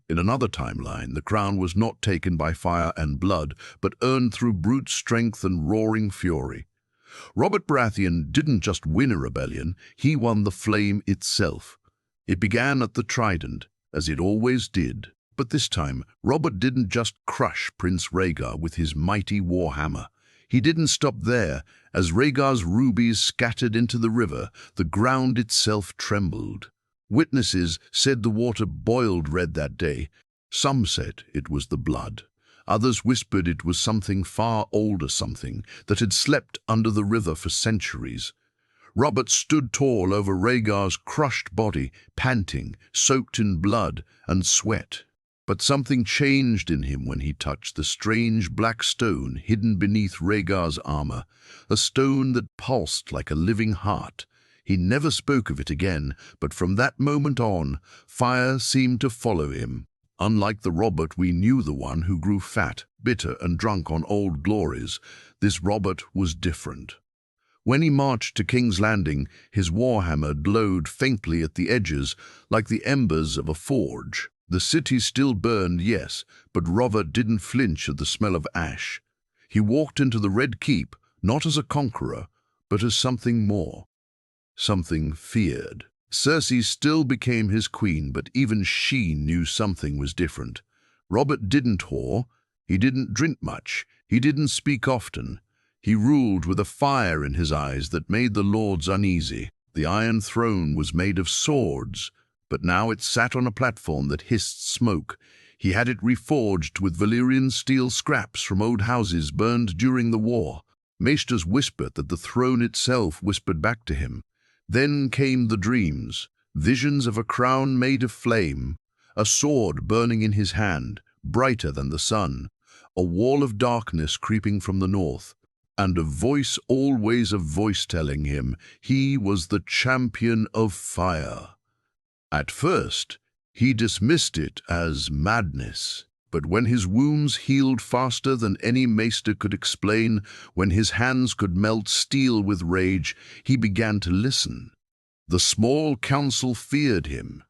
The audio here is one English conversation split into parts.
In another timeline, the crown was not taken by fire and blood, but earned through brute strength and roaring fury. Robert Baratheon didn't just win a rebellion, he won the flame itself. It began at the Trident, as it always did. But this time, Robert didn't just crush Prince Rhaegar with his mighty warhammer. He didn't stop there. As Rhaegar's rubies scattered into the river, the ground itself trembled. Witnesses said the water boiled red that day. Some said it was the blood. Others whispered it was something far older, something that had slept under the river for centuries. Robert stood tall over Rhaegar's crushed body, panting, soaked in blood and sweat. But something changed in him when he touched the strange black stone hidden beneath Rhaegar's armor, a stone that pulsed like a living heart. He never spoke of it again, but from that moment on, fire seemed to follow him. Unlike the Robert we knew, the one who grew fat, bitter, and drunk on old glories, this Robert was different. When he marched to King's Landing, his warhammer glowed faintly at the edges, like the embers of a forge. The city still burned, yes, but Robert didn't flinch at the smell of ash. He walked into the Red Keep, not as a conqueror, but as something more. Something feared. Cersei still became his queen, but even she knew something was different. Robert didn't whore, he didn't drink much, he didn't speak often. He ruled with a fire in his eyes that made the lords uneasy. The Iron Throne was made of swords, but now it sat on a platform that hissed smoke. He had it reforged with Valyrian steel scraps from old houses burned during the war. Maesters whispered that the throne itself whispered back to him. Then came the dreams, visions of a crown made of flame, a sword burning in his hand, brighter than the sun, a wall of darkness creeping from the north, and a voice, always a voice, telling him he was the champion of fire. At first, he dismissed it as madness. But when his wounds healed faster than any maester could explain, when his hands could melt steel with rage, he began to listen. The small council feared him.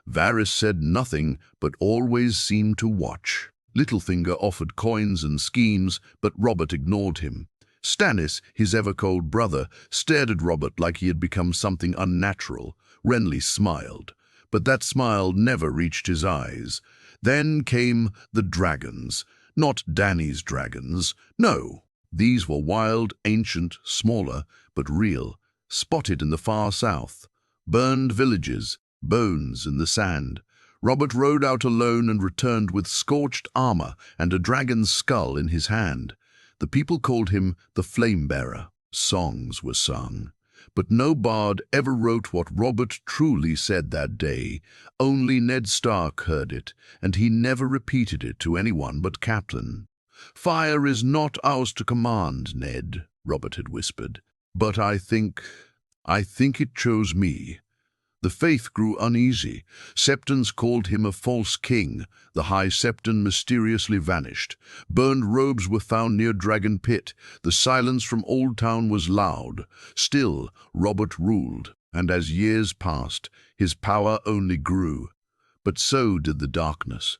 Varys said nothing, but always seemed to watch. Littlefinger offered coins and schemes, but Robert ignored him. Stannis, his ever-cold brother, stared at Robert like he had become something unnatural. Renly smiled, but that smile never reached his eyes. Then came the dragons, not Dany's dragons. No, these were wild, ancient, smaller, but real, spotted in the far south. Burned villages, bones in the sand. Robert rode out alone and returned with scorched armor and a dragon's skull in his hand. The people called him the Flame-Bearer. Songs were sung. But no bard ever wrote what Robert truly said that day. Only Ned Stark heard it, and he never repeated it to anyone but Captain. "Fire is not ours to command, Ned," Robert had whispered. "But I think it chose me." The faith grew uneasy. Septons called him a false king. The High Septon mysteriously vanished. Burned robes were found near Dragon Pit. The silence from Old Town was loud. Still, Robert ruled, and as years passed, his power only grew. But so did the darkness.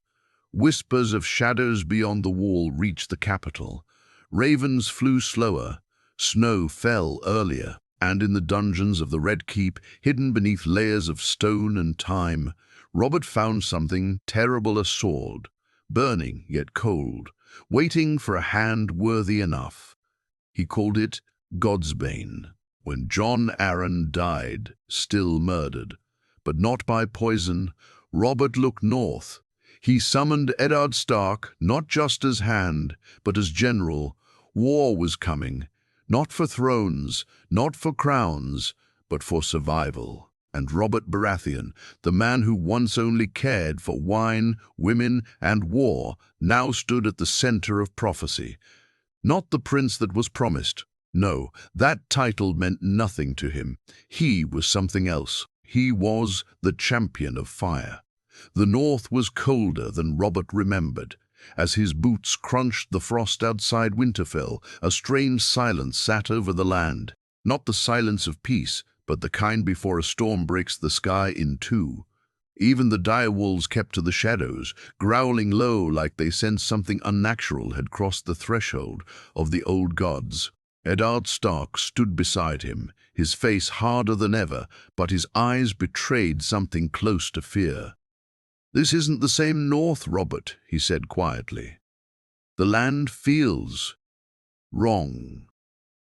Whispers of shadows beyond the wall reached the capital. Ravens flew slower. Snow fell earlier. And in the dungeons of the Red Keep, hidden beneath layers of stone and time, Robert found something terrible, a sword, burning yet cold, waiting for a hand worthy enough. He called it Godsbane. When Jon Arryn died, still murdered, but not by poison, Robert looked north. He summoned Eddard Stark, not just as hand, but as general. War was coming. Not for thrones, not for crowns, but for survival. And Robert Baratheon, the man who once only cared for wine, women, and war, now stood at the center of prophecy. Not the prince that was promised. No, that title meant nothing to him. He was something else. He was the champion of fire. The north was colder than Robert remembered. As his boots crunched the frost outside Winterfell, a strange silence sat over the land. Not the silence of peace, but the kind before a storm breaks the sky in two. Even the direwolves kept to the shadows, growling low like they sensed something unnatural had crossed the threshold of the old gods. Eddard Stark stood beside him, his face harder than ever, but his eyes betrayed something close to fear. "This isn't the same North, Robert," he said quietly. "The land feels wrong."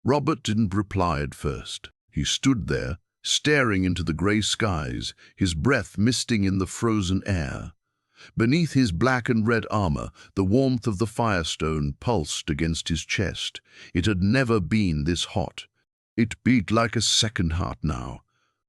Robert didn't reply at first. He stood there, staring into the grey skies, his breath misting in the frozen air. Beneath his black and red armor, the warmth of the firestone pulsed against his chest. It had never been this hot. It beat like a second heart now.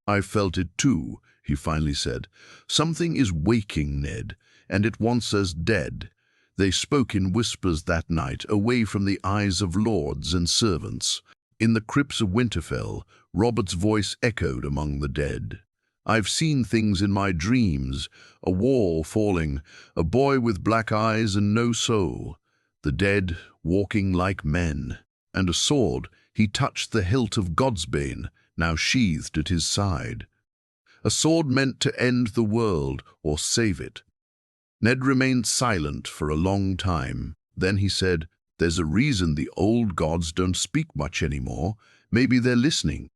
"I felt it too," he finally said. "Something is waking, Ned, and it wants us dead." They spoke in whispers that night, away from the eyes of lords and servants. In the crypts of Winterfell, Robert's voice echoed among the dead. "I've seen things in my dreams, a wall falling, a boy with black eyes and no soul, the dead walking like men, and a sword." He touched the hilt of Godsbane, now sheathed at his side. A sword meant to end the world or save it. Ned remained silent for a long time. Then he said, "There's a reason the old gods don't speak much anymore. Maybe they're listening."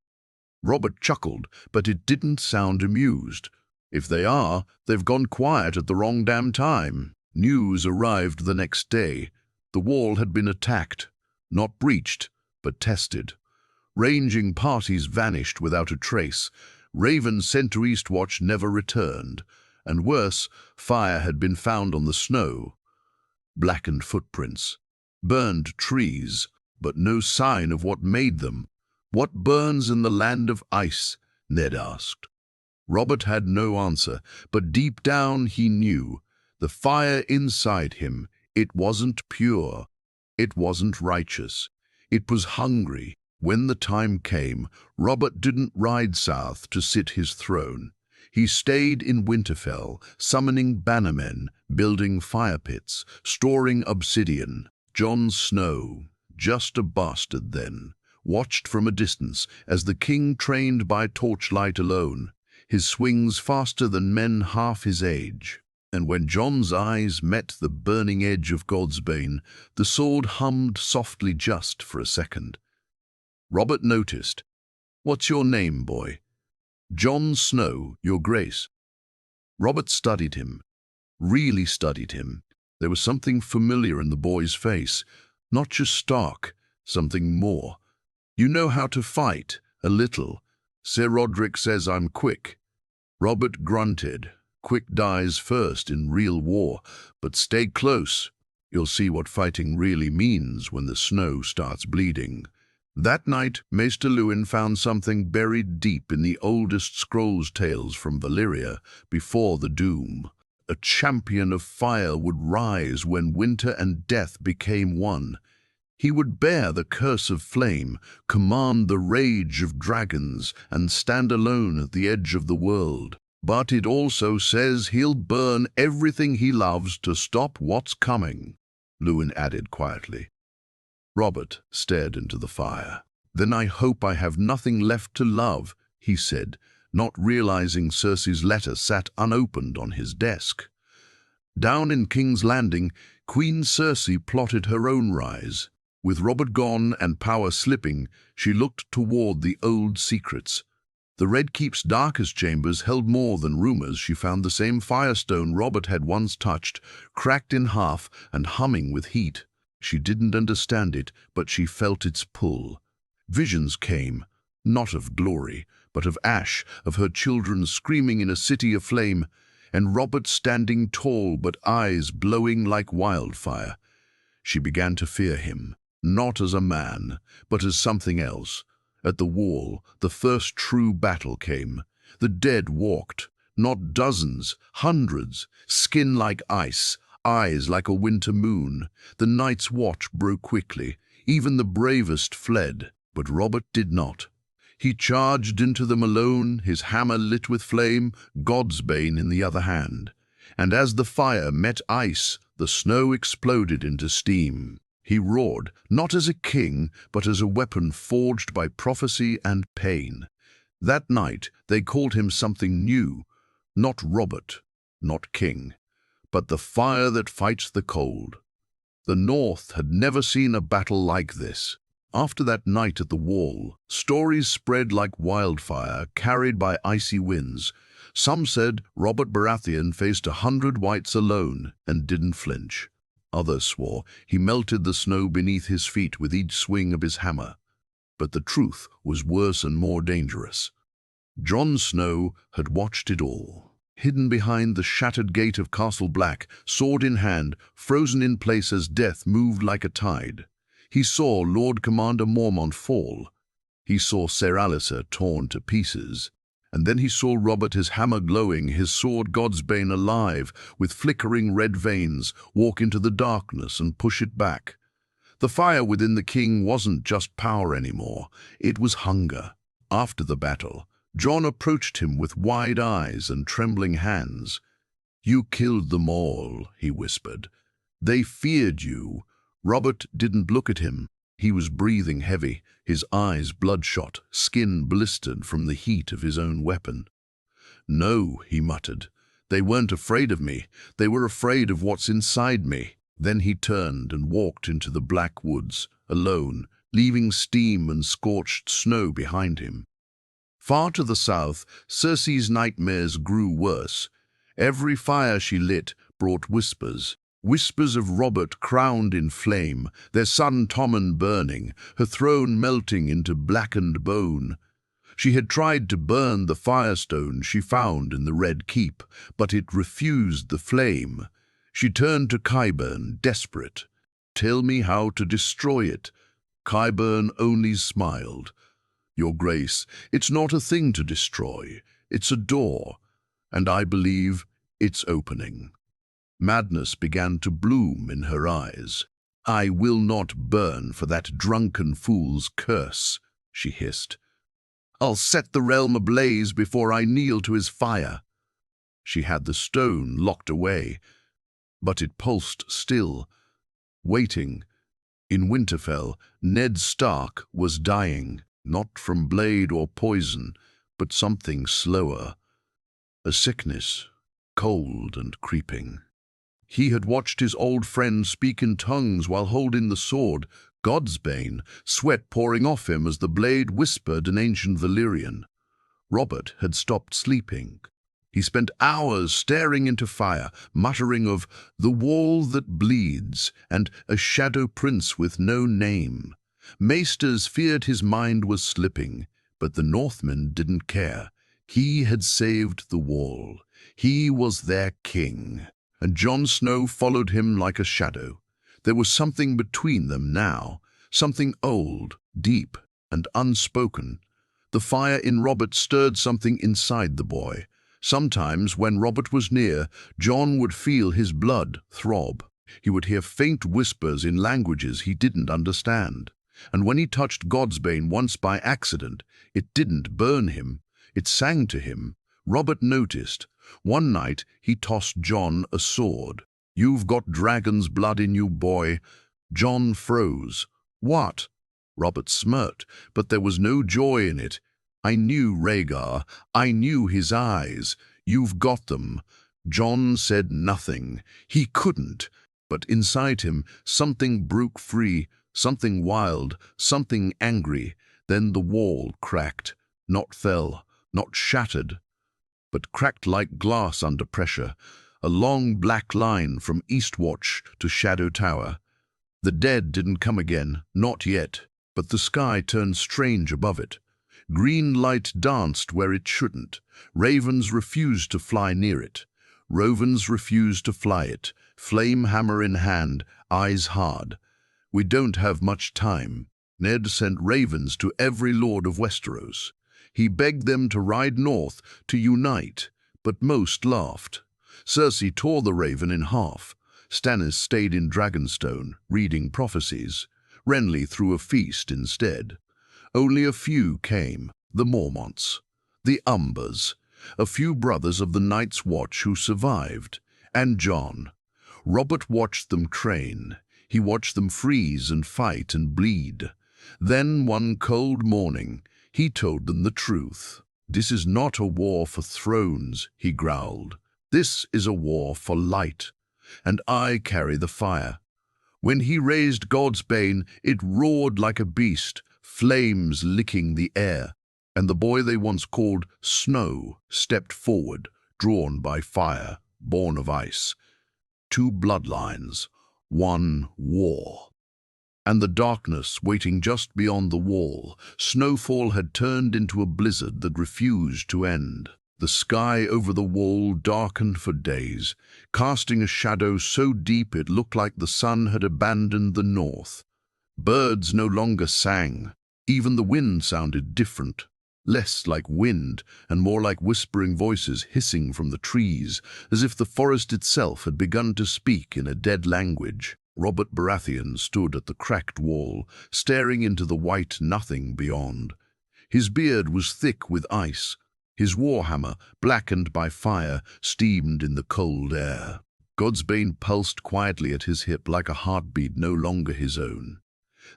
Robert chuckled, but it didn't sound amused. "If they are, they've gone quiet at the wrong damn time." News arrived the next day. The wall had been attacked, not breached, but tested. Ranging parties vanished without a trace. Raven's sent to Eastwatch never returned. And worse, fire had been found on the snow. Blackened footprints. Burned trees, but no sign of what made them. "What burns in the land of ice?" Ned asked. Robert had no answer, but deep down he knew. The fire inside him, it wasn't pure. It wasn't righteous. It was hungry. When the time came, Robert didn't ride south to sit his throne. He stayed in Winterfell, summoning bannermen, building fire pits, storing obsidian. Jon Snow, just a bastard then, watched from a distance as the king trained by torchlight alone, his swings faster than men half his age. And when Jon's eyes met the burning edge of Godsbane, the sword hummed softly just for a second. Robert noticed. "What's your name, boy?" "Jon Snow, your grace." Robert studied him, really studied him. There was something familiar in the boy's face, not just Stark, something more. "You know how to fight, a little. Sir Roderick says I'm quick." Robert grunted. "Quick dies first in real war, but stay close. You'll see what fighting really means when the snow starts bleeding." That night, Maester Luwin found something buried deep in the oldest scrolls tales from Valyria before the Doom. A champion of fire would rise when winter and death became one. He would bear the curse of flame, command the rage of dragons, and stand alone at the edge of the world. But it also says he'll burn everything he loves to stop what's coming, Luwin added quietly. Robert stared into the fire. "Then I hope I have nothing left to love," he said, not realizing Cersei's letter sat unopened on his desk. Down in King's Landing, Queen Cersei plotted her own rise. With Robert gone and power slipping, she looked toward the old secrets. The Red Keep's darkest chambers held more than rumors. She found the same firestone Robert had once touched, cracked in half and humming with heat. She didn't understand it, but she felt its pull. Visions came, not of glory, but of ash, of her children screaming in a city aflame, and Robert standing tall but eyes blowing like wildfire. She began to fear him, not as a man, but as something else. At the wall, the first true battle came. The dead walked, not dozens, hundreds, skin like ice, eyes like a winter moon. The night's watch broke quickly. Even the bravest fled, but Robert did not. He charged into them alone, his hammer lit with flame, Godsbane in the other hand. And as the fire met ice, the snow exploded into steam. He roared, not as a king, but as a weapon forged by prophecy and pain. That night they called him something new, not Robert, not king, but the fire that fights the cold. The North had never seen a battle like this. After that night at the wall, stories spread like wildfire, carried by icy winds. Some said Robert Baratheon faced 100 whites alone and didn't flinch. Others swore he melted the snow beneath his feet with each swing of his hammer. But the truth was worse and more dangerous. Jon Snow had watched it all. Hidden behind the shattered gate of Castle Black, sword in hand, frozen in place as death moved like a tide. He saw Lord Commander Mormont fall. He saw Ser Alliser torn to pieces. And then he saw Robert, his hammer glowing, his sword Godsbane alive, with flickering red veins, walk into the darkness and push it back. The fire within the king wasn't just power anymore, it was hunger. After the battle, Jon approached him with wide eyes and trembling hands. "You killed them all," he whispered. "They feared you." Robert didn't look at him. He was breathing heavy, his eyes bloodshot, skin blistered from the heat of his own weapon. "No," he muttered. "They weren't afraid of me. They were afraid of what's inside me." Then he turned and walked into the black woods, alone, leaving steam and scorched snow behind him. Far to the south, Cersei's nightmares grew worse. Every fire she lit brought whispers. Whispers of Robert crowned in flame, their son Tommen burning, her throne melting into blackened bone. She had tried to burn the firestone she found in the Red Keep, but it refused the flame. She turned to Qyburn, desperate. "Tell me how to destroy it." Qyburn only smiled. "Your Grace, it's not a thing to destroy. It's a door, and I believe it's opening." Madness began to bloom in her eyes. "I will not burn for that drunken fool's curse," she hissed. "I'll set the realm ablaze before I kneel to his fire." She had the stone locked away, but it pulsed still, waiting. In Winterfell, Ned Stark was dying, not from blade or poison, but something slower. A sickness, cold and creeping. He had watched his old friend speak in tongues while holding the sword, Godsbane, sweat pouring off him as the blade whispered an ancient Valyrian. Robert had stopped sleeping. He spent hours staring into fire, muttering of "the wall that bleeds" and "a shadow prince with no name." Maesters feared his mind was slipping, but the Northmen didn't care. He had saved the wall. He was their king. And Jon Snow followed him like a shadow. There was something between them now, something old, deep, and unspoken. The fire in Robert stirred something inside the boy. Sometimes, when Robert was near, Jon would feel his blood throb. He would hear faint whispers in languages he didn't understand. And when he touched Godsbane once by accident, it didn't burn him, it sang to him. Robert noticed. One night, he tossed Jon a sword. "You've got dragon's blood in you, boy." Jon froze. "What?" Robert smirked, but there was no joy in it. "I knew Rhaegar. I knew his eyes. You've got them." Jon said nothing. He couldn't. But inside him, something broke free, something wild, something angry. Then the wall cracked. Not fell, not shattered, but cracked like glass under pressure, a long black line from Eastwatch to Shadow Tower. The dead didn't come again, not yet, but the sky turned strange above it. Green light danced where it shouldn't. Ravens refused to fly near it. Rovens refused to fly it, flame hammer in hand, eyes hard. "We don't have much time." Ned sent ravens to every lord of Westeros. He begged them to ride north, to unite, but most laughed. Cersei tore the raven in half. Stannis stayed in Dragonstone, reading prophecies. Renly threw a feast instead. Only a few came, the Mormonts, the Umbers, a few brothers of the Night's Watch who survived, and Jon. Robert watched them train. He watched them freeze and fight and bleed. Then, one cold morning, he told them the truth. "This is not a war for thrones," he growled. This is a war for light, and I carry the fire. When he raised God's bane, it roared like a beast, flames licking the air, and the boy they once called Snow stepped forward, drawn by fire, born of ice. Two bloodlines, one war. And the darkness waiting just beyond the wall, snowfall had turned into a blizzard that refused to end. The sky over the wall darkened for days, casting a shadow so deep it looked like the sun had abandoned the north. Birds no longer sang. Even the wind sounded different, less like wind and more like whispering voices hissing from the trees, as if the forest itself had begun to speak in a dead language. Robert Baratheon stood at the cracked wall, staring into the white nothing beyond. His beard was thick with ice. His warhammer, blackened by fire, steamed in the cold air. Godsbane pulsed quietly at his hip like a heartbeat no longer his own.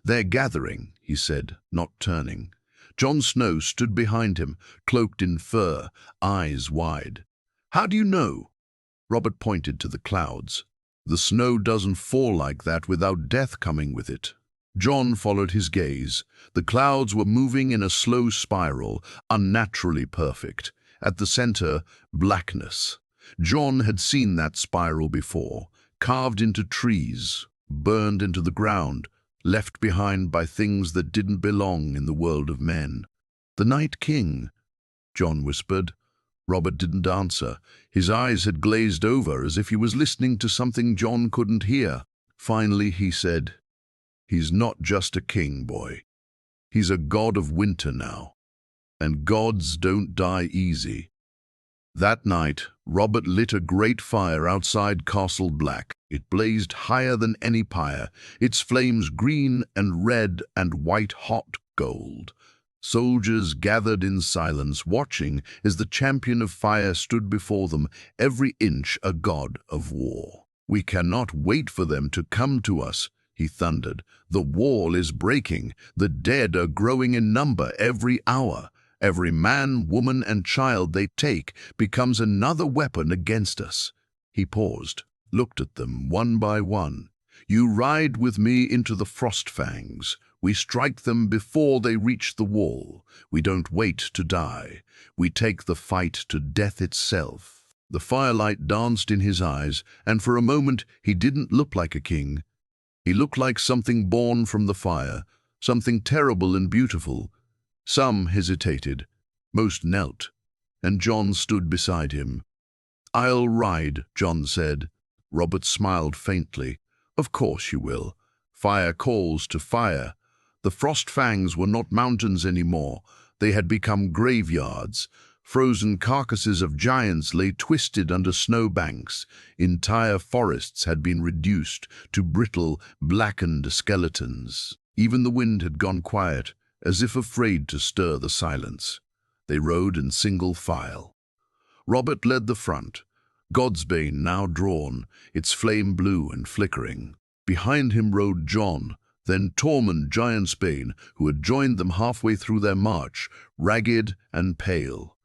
"They're gathering," he said, not turning. Jon Snow stood behind him, cloaked in fur, eyes wide. "How do you know?" Robert pointed to the clouds. "The snow doesn't fall like that without death coming with it." Jon followed his gaze. The clouds were moving in a slow spiral, unnaturally perfect. At the center, blackness. Jon had seen that spiral before, carved into trees, burned into the ground, left behind by things that didn't belong in the world of men. "The Night King," Jon whispered. Robert didn't answer. His eyes had glazed over as if he was listening to something Jon couldn't hear. Finally he said, "He's not just a king, boy. He's a god of winter now. And gods don't die easy." That night, Robert lit a great fire outside Castle Black. It blazed higher than any pyre, its flames green and red and white-hot gold. Soldiers gathered in silence, watching as the champion of fire stood before them, every inch a god of war. "We cannot wait for them to come to us," he thundered. "The wall is breaking. The dead are growing in number every hour. Every man, woman, and child they take becomes another weapon against us." He paused, looked at them one by one. "You ride with me into the Frostfangs. We strike them before they reach the wall. We don't wait to die. We take the fight to death itself." The firelight danced in his eyes, and for a moment he didn't look like a king. He looked like something born from the fire, something terrible and beautiful. Some hesitated, most knelt, and Jon stood beside him. "I'll ride," Jon said. Robert smiled faintly. "Of course you will. Fire calls to fire." The Frostfangs were not mountains anymore. They had become graveyards. Frozen carcasses of giants lay twisted under snowbanks. Entire forests had been reduced to brittle, blackened skeletons. Even the wind had gone quiet, as if afraid to stir the silence. They rode in single file. Robert led the front, Godsbane now drawn, its flame blue and flickering. Behind him rode Jon, then Tormund Giantsbane, who had joined them halfway through their march, ragged and pale.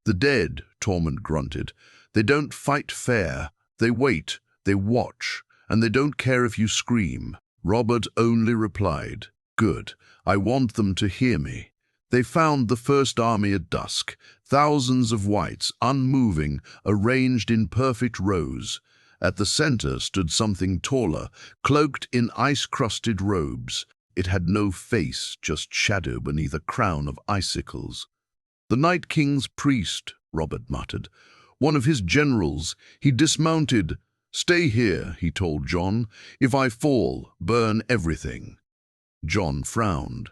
"The dead," Tormund grunted. "They don't fight fair. They wait, they watch, and they don't care if you scream." Robert only replied, "Good. I want them to hear me." They found the first army at dusk, thousands of wights, unmoving, arranged in perfect rows. At the center stood something taller, cloaked in ice-crusted robes. It had no face, just shadow beneath a crown of icicles. "The Night King's priest," Robert muttered. "One of his generals. He dismounted." "Stay here," he told Jon. "If I fall, burn everything." Jon frowned.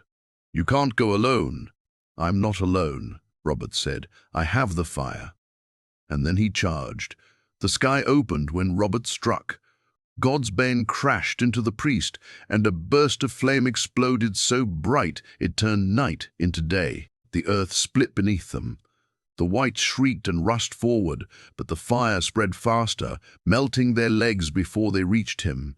"You can't go alone." "I'm not alone," Robert said. "I have the fire." And then he charged. The sky opened when Robert struck. Godsbane crashed into the priest, and a burst of flame exploded so bright it turned night into day. The earth split beneath them. The wights shrieked and rushed forward, but the fire spread faster, melting their legs before they reached him.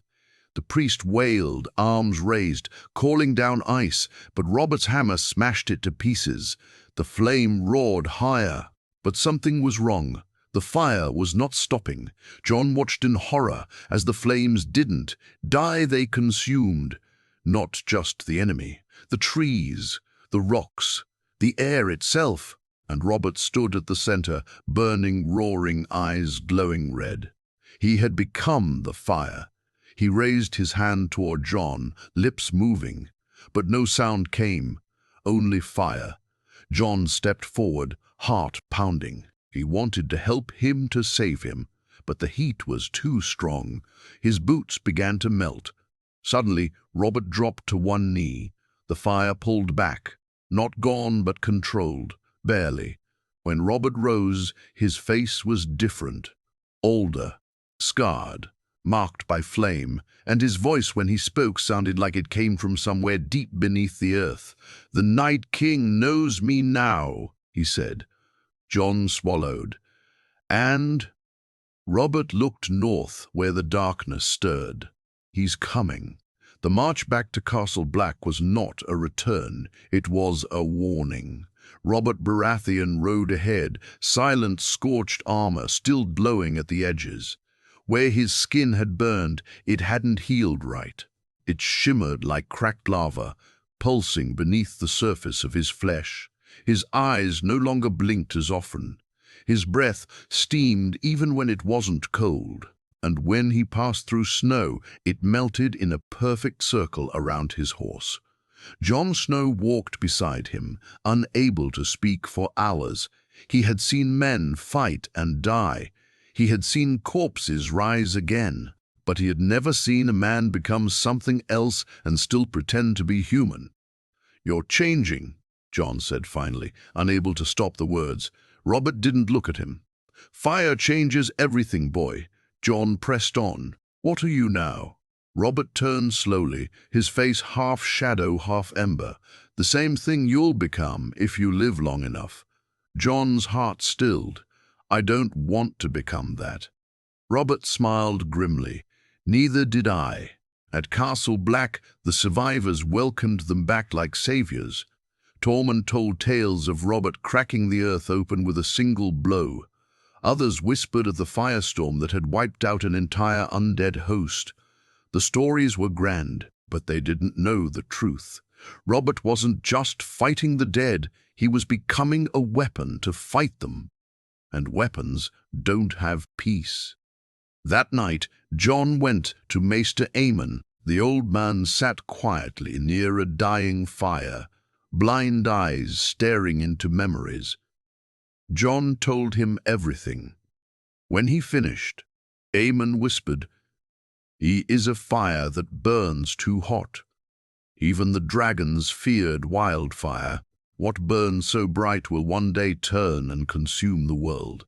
The priest wailed, arms raised, calling down ice, but Robert's hammer smashed it to pieces. The flame roared higher, but something was wrong. The fire was not stopping. Jon watched in horror as the flames didn't die. They consumed not just the enemy, the trees, the rocks, the air itself. And Robert stood at the center, burning, roaring, eyes glowing red. He had become the fire. He raised his hand toward Jon, lips moving, but no sound came, only fire. Jon stepped forward, heart pounding. He wanted to help him, to save him, but the heat was too strong. His boots began to melt. Suddenly, Robert dropped to one knee. The fire pulled back, not gone but controlled, barely. When Robert rose, his face was different, older, scarred, marked by flame, and his voice when he spoke sounded like it came from somewhere deep beneath the earth. "The Night King knows me now," he said. Jon swallowed. And Robert looked north where the darkness stirred. "He's coming." The march back to Castle Black was not a return, it was a warning. Robert Baratheon rode ahead, silent, scorched armor still glowing at the edges. Where his skin had burned, it hadn't healed right. It shimmered like cracked lava, pulsing beneath the surface of his flesh. His eyes no longer blinked as often. His breath steamed even when it wasn't cold. And when he passed through snow, it melted in a perfect circle around his horse. Jon Snow walked beside him, unable to speak for hours. He had seen men fight and die. He had seen corpses rise again. But he had never seen a man become something else and still pretend to be human. "You're changing," Jon said finally, unable to stop the words. Robert didn't look at him. "Fire changes everything, boy." Jon pressed on. "What are you now?" Robert turned slowly, his face half shadow, half ember. "The same thing you'll become if you live long enough." Jon's heart stilled. "I don't want to become that." Robert smiled grimly. "Neither did I." At Castle Black, the survivors welcomed them back like saviors. Tormund told tales of Robert cracking the earth open with a single blow. Others whispered of the firestorm that had wiped out an entire undead host. The stories were grand, but they didn't know the truth. Robert wasn't just fighting the dead, he was becoming a weapon to fight them. And weapons don't have peace. That night, Jon went to Maester Aemon. The old man sat quietly near a dying fire, blind eyes staring into memories. Jon told him everything. When he finished, Aemon whispered, "He is a fire that burns too hot. Even the dragons feared wildfire. What burns so bright will one day turn and consume the world."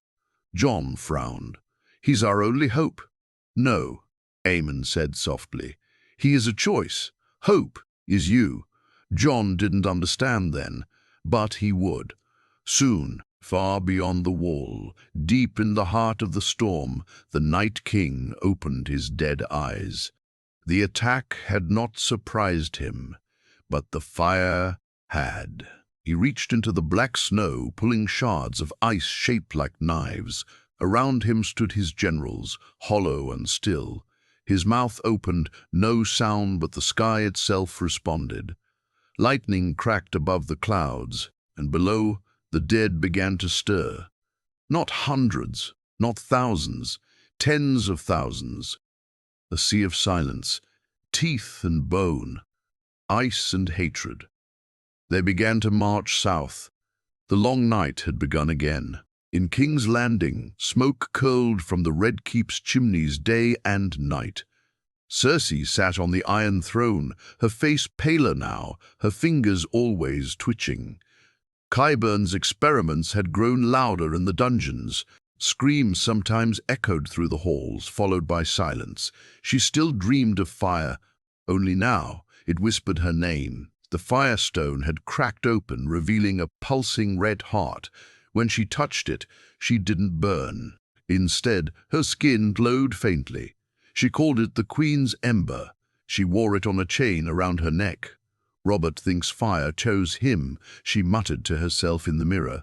Jon frowned. "He's our only hope." "No," Aemon said softly. "He is a choice. Hope is you." Jon didn't understand then, but he would. Soon, far beyond the wall, deep in the heart of the storm, the Night King opened his dead eyes. The attack had not surprised him, but the fire had. He reached into the black snow, pulling shards of ice shaped like knives. Around him stood his generals, hollow and still. His mouth opened, no sound but the sky itself responded. Lightning cracked above the clouds, and below, the dead began to stir. Not hundreds, not thousands, tens of thousands. A sea of silence, teeth and bone, ice and hatred. They began to march south. The long night had begun again. In King's Landing, smoke curled from the Red Keep's chimneys day and night. Cersei sat on the Iron Throne, her face paler now, her fingers always twitching. Qyburn's experiments had grown louder in the dungeons. Screams sometimes echoed through the halls, followed by silence. She still dreamed of fire, only now it whispered her name. The firestone had cracked open, revealing a pulsing red heart. When she touched it, she didn't burn. Instead, her skin glowed faintly. She called it the Queen's Ember. She wore it on a chain around her neck. "Robert thinks fire chose him," she muttered to herself in the mirror.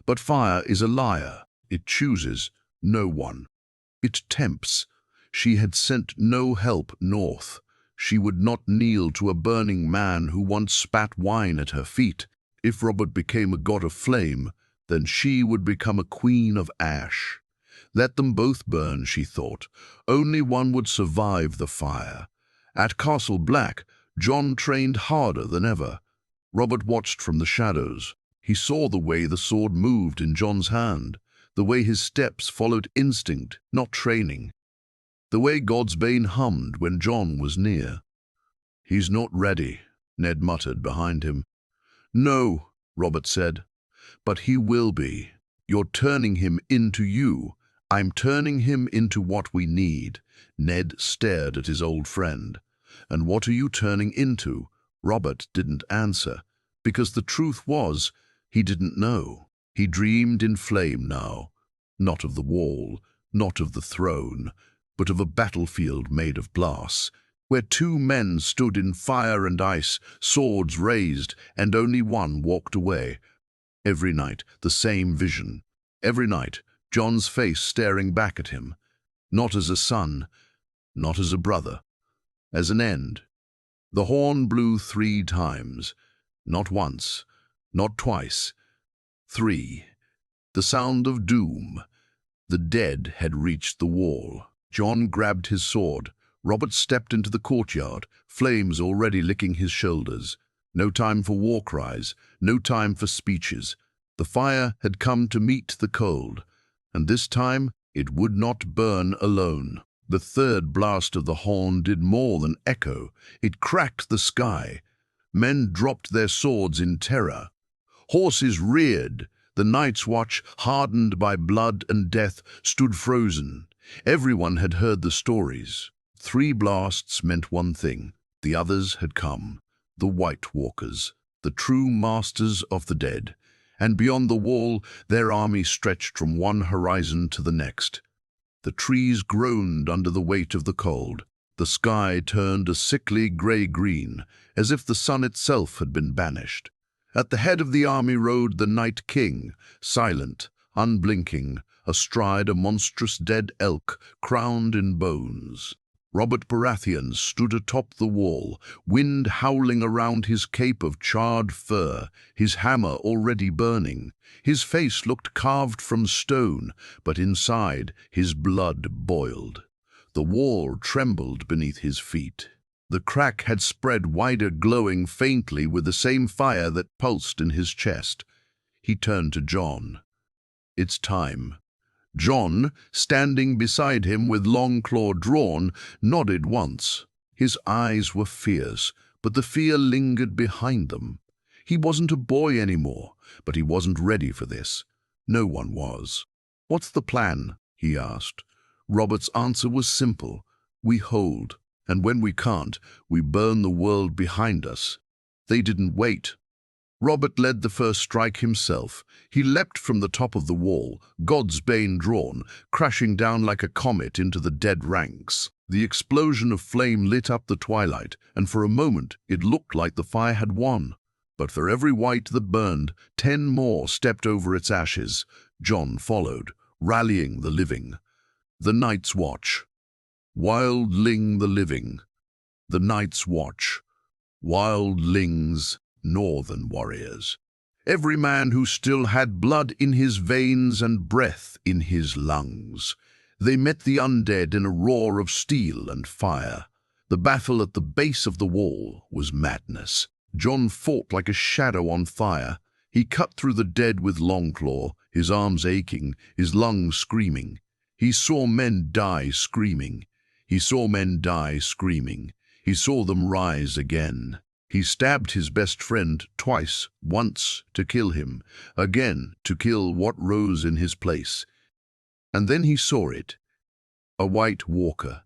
"But fire is a liar. It chooses, No one. It tempts. She had sent no help north. She would not kneel to a burning man who once spat wine at her feet. If Robert became a god of flame, then she would become a queen of ash. Let them both burn, she thought. Only one would survive the fire. At Castle Black, Jon trained harder than ever. Robert watched from the shadows. He saw the way the sword moved in Jon's hand, the way his steps followed instinct, not training, the way God's Bane hummed when Jon was near. "He's not ready," Ned muttered behind him. "No," Robert said, "but he will be. You're turning him into you. I'm turning him into what we need." Ned stared at his old friend. "And what are you turning into?" Robert didn't answer, because the truth was, he didn't know. He dreamed in flame now, not of the wall, not of the throne, but of a battlefield made of glass, where two men stood in fire and ice, swords raised, and only one walked away. Every night, the same vision. Every night, Jon's face staring back at him, not as a son, not as a brother, as an end. The horn blew 3 times, not once, not twice, 3. The sound of doom. The dead had reached the wall. Jon grabbed his sword. Robert stepped into the courtyard, flames already licking his shoulders. No time for war cries, no time for speeches. The fire had come to meet the cold, and this time it would not burn alone. The third blast of the horn did more than echo. It cracked the sky. Men dropped their swords in terror. Horses reared. The Night's Watch, hardened by blood and death, stood frozen. Everyone had heard the stories. 3 blasts meant one thing. The others had come. The White Walkers, the true masters of the dead. And beyond the wall, their army stretched from one horizon to the next. The trees groaned under the weight of the cold. The sky turned a sickly grey-green, as if the sun itself had been banished. At the head of the army rode the Night King, silent, unblinking, astride a monstrous dead elk crowned in bones. Robert Baratheon stood atop the wall, wind howling around his cape of charred fur, his hammer already burning. His face looked carved from stone, but inside his blood boiled. The wall trembled beneath his feet. The crack had spread wider, glowing faintly with the same fire that pulsed in his chest. He turned to Jon. "It's time." Jon, standing beside him with long claw drawn, nodded once. His eyes were fierce, but the fear lingered behind them. He wasn't a boy anymore, but he wasn't ready for this. No one was. "What's the plan?" he asked. Robert's answer was simple. "We hold, and when we can't, we burn the world behind us." They didn't wait. Robert led the first strike himself. He leapt from the top of the wall, God's Bane drawn, crashing down like a comet into the dead ranks. The explosion of flame lit up the twilight, and for a moment it looked like the fire had won. But for every wight that burned, 10 more stepped over its ashes. Jon followed, rallying the living. The Night's Watch. Wildling the living. The Night's Watch. Wildlings, northern warriors. Every man who still had blood in his veins and breath in his lungs. They met the undead in a roar of steel and fire. The battle at the base of the wall was madness. Jon fought like a shadow on fire. He cut through the dead with Longclaw, his arms aching, his lungs screaming. He saw men die screaming. He saw men die screaming. He saw them rise again. He stabbed his best friend twice, once to kill him, again to kill what rose in his place. And then he saw it, a White Walker,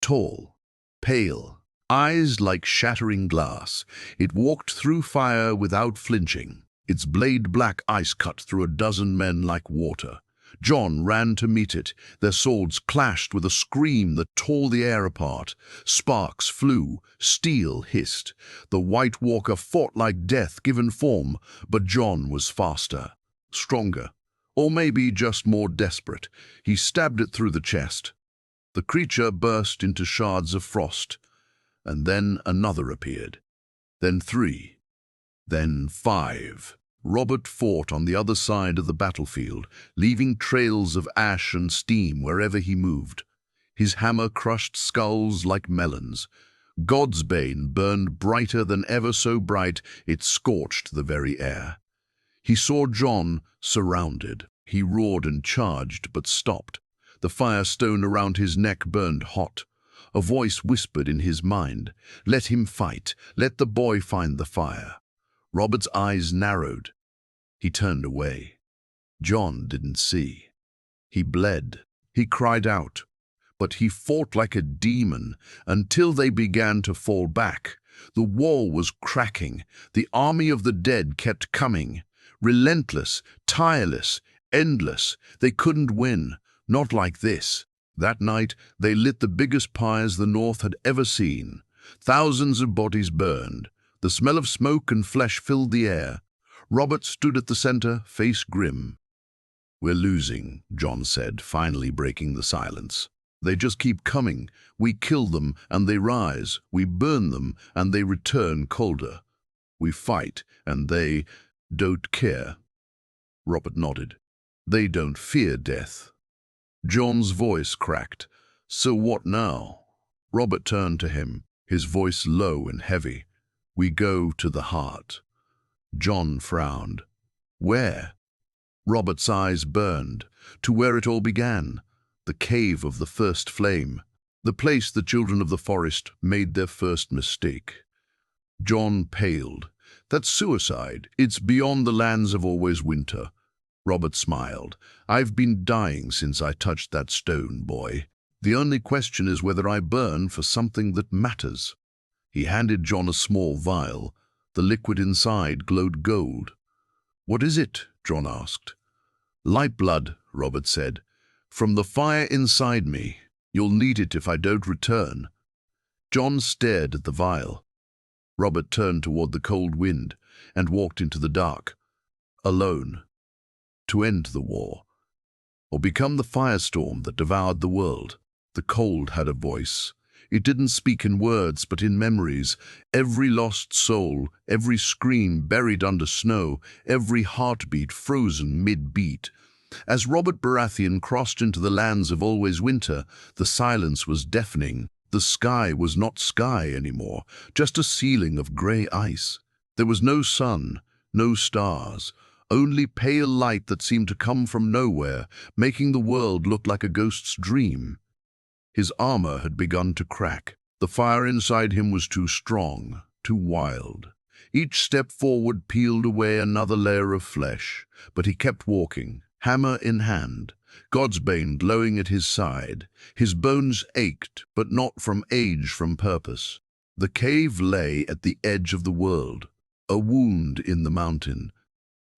tall, pale, eyes like shattering glass. It walked through fire without flinching. Its blade-black ice cut through a dozen men like water. Jon ran to meet it. Their swords clashed with a scream that tore the air apart. Sparks flew, steel hissed. The White Walker fought like death given form, but Jon was faster, stronger, Or maybe just more desperate. He stabbed it through the chest. The creature burst into shards of frost, and then another appeared. Then 3. Then 5. Robert fought on the other side of the battlefield, leaving trails of ash and steam wherever he moved. His hammer crushed skulls like melons. God's bane burned brighter than ever so bright, it scorched the very air. He saw Jon surrounded. He roared and charged, but stopped. The firestone around his neck burned hot. A voice whispered in his mind, "Let him fight. Let the boy find the fire." Robert's eyes narrowed. He turned away. Jon didn't see. He bled. He cried out. But he fought like a demon until they began to fall back. The wall was cracking. The army of the dead kept coming. Relentless, tireless, endless. They couldn't win. Not like this. That night, they lit the biggest pyres the North had ever seen. Thousands of bodies burned. The smell of smoke and flesh filled the air. Robert stood at the center, face grim. "We're losing," Jon said, finally breaking the silence. "They just keep coming. We kill them, and they rise. We burn them, and they return colder. We fight, and they don't care." Robert nodded. "They don't fear death." Jon's voice cracked. "So what now?" Robert turned to him, his voice low and heavy. "We go to the heart." Jon frowned. "Where?" Robert's eyes burned. "To where it all began. The cave of the first flame. The place the children of the forest made their first mistake." Jon paled. "That's suicide. It's beyond the lands of always winter." Robert smiled. "I've been dying since I touched that stone, boy. The only question is whether I burn for something that matters." He handed Jon a small vial. The liquid inside glowed gold. "What is it?" Jon asked. "Lifeblood," Robert said. "From the fire inside me. You'll need it if I don't return." Jon stared at the vial. Robert turned toward the cold wind and walked into the dark. Alone. To end the war. Or become the firestorm that devoured the world. The cold had a voice. It didn't speak in words, but in memories. Every lost soul, every scream buried under snow, every heartbeat frozen mid-beat. As Robert Baratheon crossed into the lands of always winter, the silence was deafening. The sky was not sky anymore, just a ceiling of grey ice. There was no sun, no stars, only pale light that seemed to come from nowhere, making the world look like a ghost's dream. His armor had begun to crack. The fire inside him was too strong, too wild. Each step forward peeled away another layer of flesh, but he kept walking, hammer in hand, God's bane glowing at his side. His bones ached, but not from age, from purpose. The cave lay at the edge of the world, a wound in the mountain.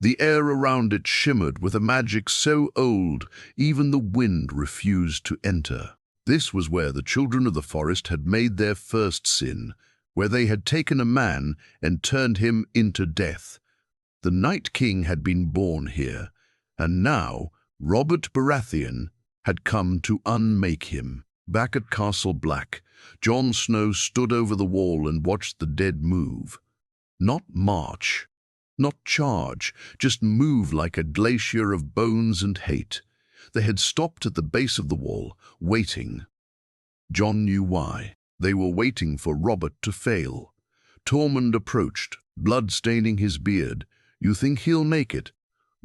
The air around it shimmered with a magic so old, even the wind refused to enter. This was where the children of the forest had made their first sin, where they had taken a man and turned him into death. The Night King had been born here, and now Robert Baratheon had come to unmake him. Back at Castle Black, Jon Snow stood over the wall and watched the dead move. Not march, not charge, just move like a glacier of bones and hate. They had stopped at the base of the wall, waiting. Jon knew why. They were waiting for Robert to fail. Tormund approached, blood staining his beard. "You think he'll make it?"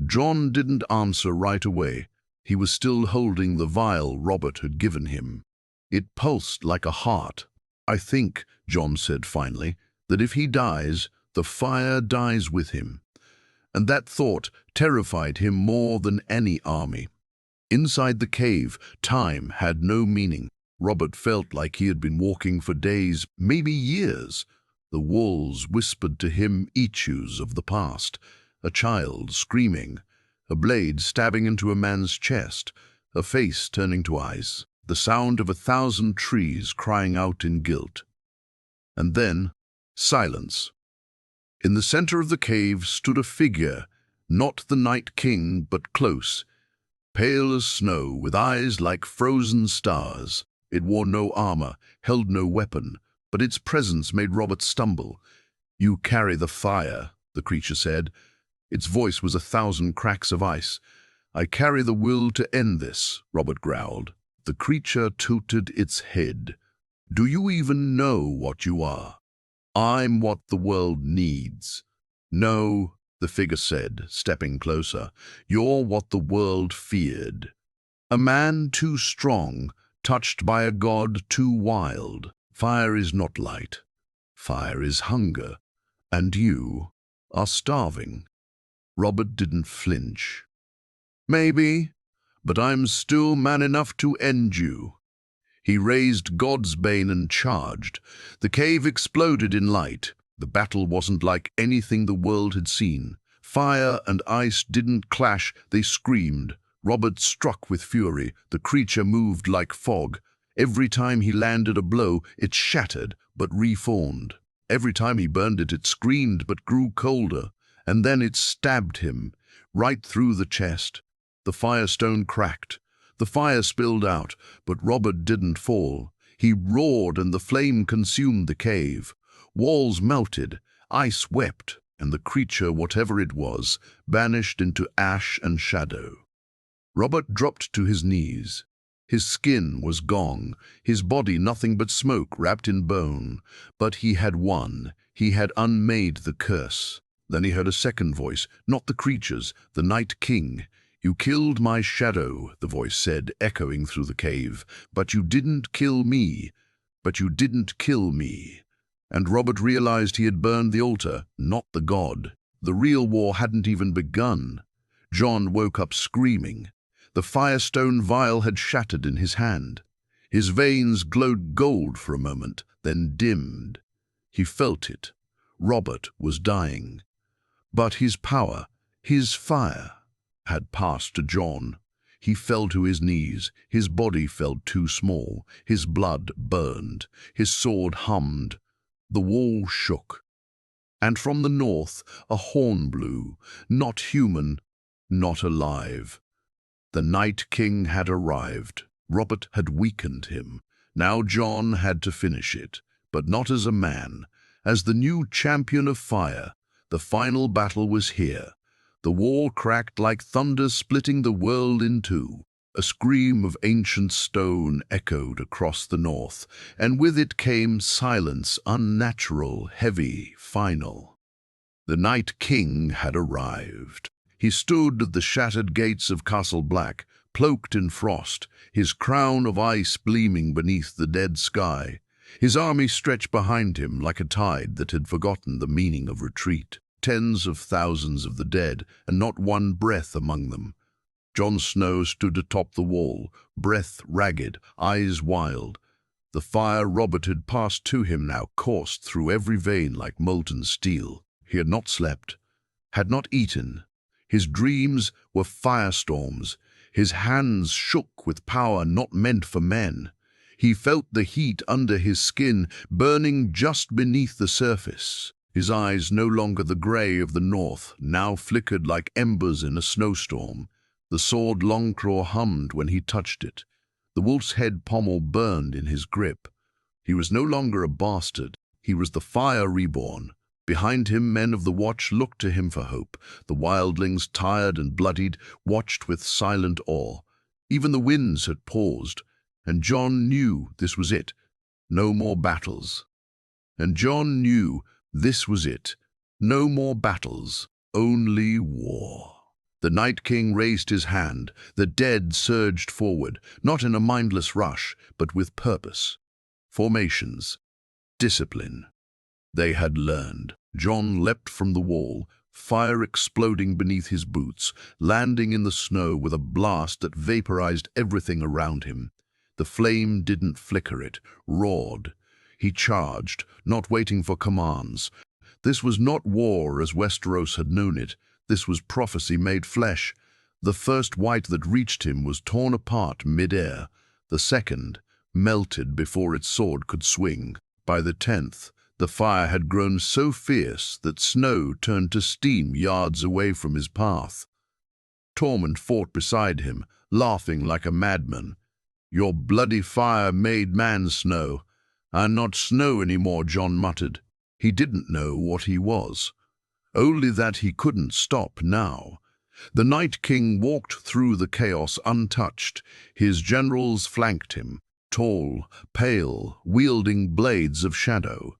Jon didn't answer right away. He was still holding the vial Robert had given him. It pulsed like a heart. "I think," Jon said finally, "that if he dies, the fire dies with him." And that thought terrified him more than any army. Inside the cave, time had no meaning. Robert felt like he had been walking for days, maybe years. The walls whispered to him issues of the past. A child screaming, a blade stabbing into a man's chest, a face turning to ice, the sound of 1,000 trees crying out in guilt. And then, silence. In the center of the cave stood a figure, Not the Night King, but close, pale as snow, with eyes like frozen stars. It wore no armor, held no weapon, but its presence made Robert stumble. "You carry the fire," the creature said. Its voice was 1,000 cracks of ice. "I carry the will to end this," Robert growled. The creature tilted its head. "Do you even know what you are?" "I'm what the world needs." "No," the figure said, stepping closer. "You're what the world feared. A man too strong, touched by a god too wild. Fire is not light. Fire is hunger. And you are starving." Robert didn't flinch. "Maybe, but I'm still man enough to end you." He raised God's bane and charged. The cave exploded in light. The battle wasn't like anything the world had seen. Fire and ice didn't clash, they screamed. Robert struck with fury. The creature moved like fog. Every time he landed a blow, it shattered but reformed. Every time he burned it, it screamed but grew colder. And then it stabbed him, right through the chest. The firestone cracked. The fire spilled out, but Robert didn't fall. He roared and the flame consumed the cave. Walls melted, ice wept, and the creature, whatever it was, vanished into ash and shadow. Robert dropped to his knees. His skin was gone, his body nothing but smoke wrapped in bone. But he had won. He had unmade the curse. Then he heard a second voice, not the creature's, the Night King. "You killed my shadow," the voice said, echoing through the cave. "But you didn't kill me. But you didn't kill me." And Robert realized he had burned the altar, not the god. The real war hadn't even begun. John woke up screaming. The firestone vial had shattered in his hand. His veins glowed gold for a moment, then dimmed. He felt it. Robert was dying. But his power, his fire, had passed to John. He fell to his knees. His body felt too small. His blood burned. His sword hummed. The wall shook. And from the north a horn blew, not human, not alive. The Night King had arrived. Robert had weakened him. Now John had to finish it, but not as a man, as the new champion of fire. The final battle was here. The wall cracked like thunder, splitting the world in two. A scream of ancient stone echoed across the north, and with it came silence, unnatural, heavy, final. The Night King had arrived. He stood at the shattered gates of Castle Black, cloaked in frost, his crown of ice gleaming beneath the dead sky. His army stretched behind him like a tide that had forgotten the meaning of retreat. Tens of thousands of the dead, and not one breath among them. Jon Snow stood atop the wall, breath ragged, eyes wild. The fire Robert had passed to him now coursed through every vein like molten steel. He had not slept, had not eaten. His dreams were firestorms. His hands shook with power not meant for men. He felt the heat under his skin, burning just beneath the surface. His eyes, no longer the grey of the north, now flickered like embers in a snowstorm. The sword Longclaw hummed when he touched it. The wolf's head pommel burned in his grip. He was no longer a bastard. He was the fire reborn. Behind him, men of the Watch looked to him for hope. The wildlings, tired and bloodied, watched with silent awe. Even the winds had paused, and Jon knew this was it. No more battles. And Jon knew this was it. No more battles, only war. The Night King raised his hand. The dead surged forward, not in a mindless rush, but with purpose. Formations. Discipline. They had learned. Jon leapt from the wall, fire exploding beneath his boots, landing in the snow with a blast that vaporized everything around him. The flame didn't flicker, it roared. He charged, not waiting for commands. This was not war as Westeros had known it. This was prophecy made flesh. The first white that reached him was torn apart mid-air. The second melted before its sword could swing. By the 10th, The fire had grown so fierce that snow turned to steam yards away from his path. Tormund fought beside him, laughing like a madman. "Your bloody fire made man snow. I'm not snow anymore," Jon muttered. He didn't know what he was, only that he couldn't stop now. The Night King walked through the chaos untouched. His generals flanked him, tall, pale, wielding blades of shadow.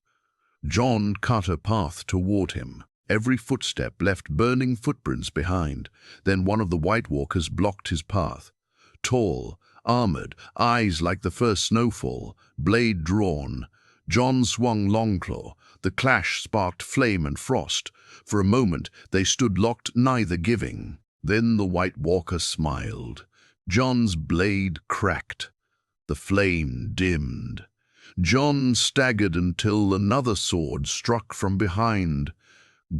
Jon cut a path toward him. Every footstep left burning footprints behind. Then one of the White Walkers blocked his path. Tall, armored, eyes like the first snowfall, blade drawn. Jon swung Longclaw. The clash sparked flame and frost. For a moment they stood locked, neither giving. Then the White Walker smiled. Jon's blade cracked. The flame dimmed. Jon staggered until another sword struck from behind.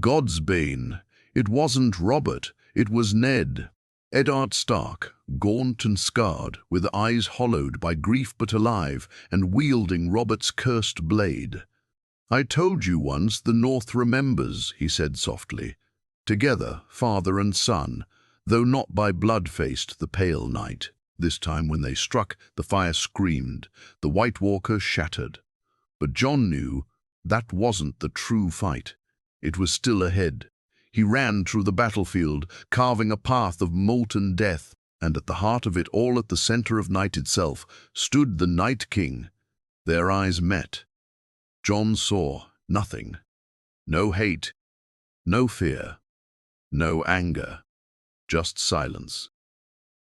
Godsbane. It wasn't Robert, it was Ned. Eddard Stark, gaunt and scarred, with eyes hollowed by grief but alive, and wielding Robert's cursed blade. "I told you once the North remembers," he said softly. Together, father and son, though not by blood-faced the pale night. This time when they struck, the fire screamed, the White Walker shattered. But Jon knew that wasn't the true fight. It was still ahead. He ran through the battlefield, carving a path of molten death, and at the heart of it all, at the center of night itself, stood the Night King. Their eyes met. Jon saw nothing. No hate, no fear, no anger, just silence.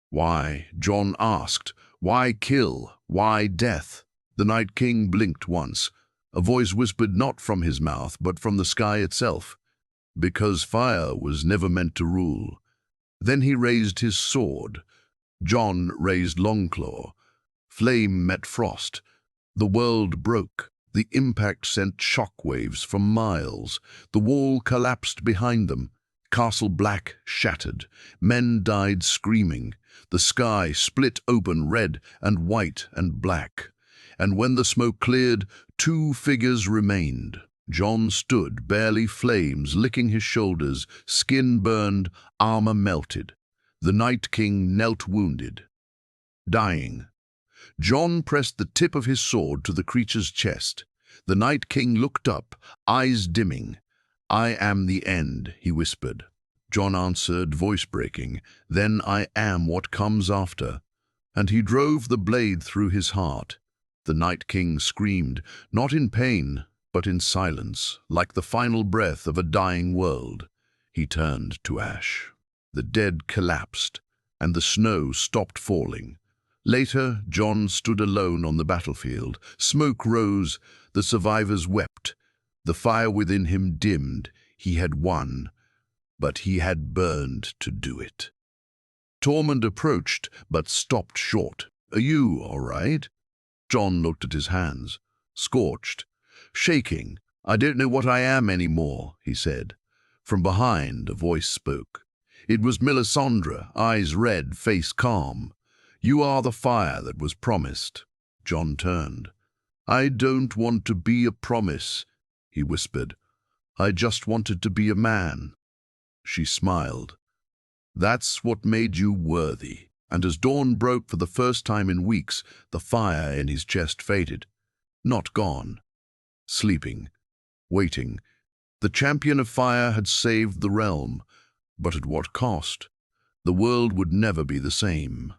"Why?" Jon asked. "Why kill? Why death?" The Night King blinked once. A voice whispered not from his mouth, but from the sky itself. "Because fire was never meant to rule." Then he raised his sword. Jon raised Longclaw. Flame met frost. The world broke. The impact sent shockwaves for miles. The wall collapsed behind them. Castle Black shattered. Men died screaming. The sky split open, red and white and black. And when the smoke cleared, two figures remained. Jon stood, barely flames licking his shoulders, skin burned, armor melted. The Night King knelt wounded, dying. Jon pressed the tip of his sword to the creature's chest. The Night King looked up, eyes dimming. "I am the end," he whispered. Jon answered, voice breaking, "Then I am what comes after." And he drove the blade through his heart. The Night King screamed, not in pain, but in silence, like the final breath of a dying world. He turned to ash. The dead collapsed, and the snow stopped falling. Later, Jon stood alone on the battlefield. Smoke rose, the survivors wept. The fire within him dimmed. He had won, but he had burned to do it. Tormund approached, but stopped short. "Are you all right?" Jon looked at his hands, scorched, shaking. "I don't know what I am anymore," he said. From behind, a voice spoke. It was Melisandre, eyes red, face calm. "You are the fire that was promised." Jon turned. "I don't want to be a promise," he whispered. "I just wanted to be a man." She smiled. "That's what made you worthy." And as dawn broke for the first time in weeks, the fire in his chest faded. Not gone. Sleeping. Waiting. The champion of fire had saved the realm. But at what cost? The world would never be the same.